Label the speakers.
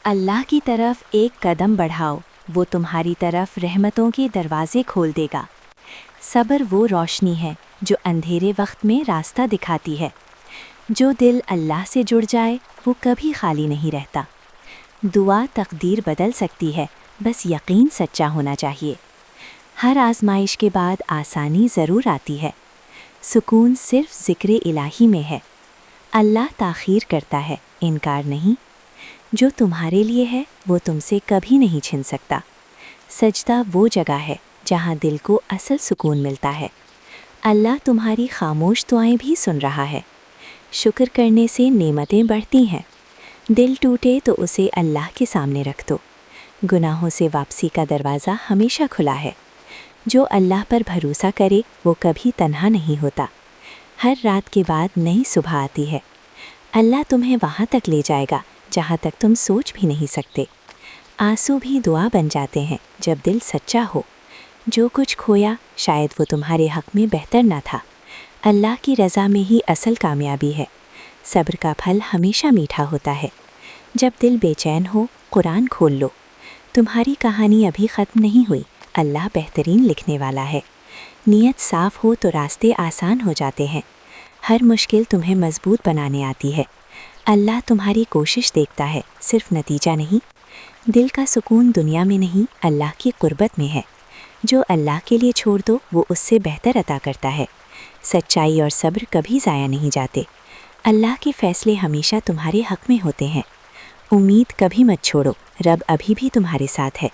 Speaker 1: अल्लाह की तरफ एक कदम बढ़ाओ, वो तुम्हारी तरफ रहमतों के दरवाजे खोल देगा। सब्र वो रोशनी है जो अंधेरे वक्त में रास्ता दिखाती है। जो दिल अल्लाह से जुड़ जाए वो कभी खाली नहीं रहता। दुआ तकदीर बदल सकती है, बस यकीन सच्चा होना चाहिए। हर आजमाइश के बाद आसानी ज़रूर आती है। सुकून सिर्फ ज़िक्र इलाही में है। अल्लाह ताख़ीर करता है, इनकार नहीं। जो तुम्हारे लिए है वो तुमसे कभी नहीं छिन सकता। सजदा वो जगह है जहाँ दिल को असल सुकून मिलता है। अल्लाह तुम्हारी खामोश दुआएं भी सुन रहा है। शुक्र करने से नेमतें बढ़ती हैं। दिल टूटे तो उसे अल्लाह के सामने रख दो। गुनाहों से वापसी का दरवाज़ा हमेशा खुला है। जो अल्लाह पर भरोसा करे वो कभी तन्हा नहीं होता। हर रात के बाद नई सुबह आती है। अल्लाह तुम्हें वहाँ तक ले जाएगा जहाँ तक तुम सोच भी नहीं सकते। आंसू भी दुआ बन जाते हैं जब दिल सच्चा हो। जो कुछ खोया शायद वो तुम्हारे हक़ में बेहतर ना था। अल्लाह की रज़ा में ही असल कामयाबी है। सब्र का फल हमेशा मीठा होता है। जब दिल बेचैन हो कुरान खोल लो। तुम्हारी कहानी अभी ख़त्म नहीं हुई, अल्लाह बेहतरीन लिखने वाला है। नीयत साफ़ हो तो रास्ते आसान हो जाते हैं। हर मुश्किल तुम्हें मजबूत बनाने आती है। अल्लाह तुम्हारी कोशिश देखता है, सिर्फ नतीजा नहीं। दिल का सुकून दुनिया में नहीं, अल्लाह की कुर्बत में है। जो अल्लाह के लिए छोड़ दो वो उससे बेहतर अता करता है। सच्चाई और सब्र कभी ज़ाया नहीं जाते। अल्लाह के फ़ैसले हमेशा तुम्हारे हक़ में होते हैं। उम्मीद कभी मत छोड़ो, रब अभी भी तुम्हारे साथ है।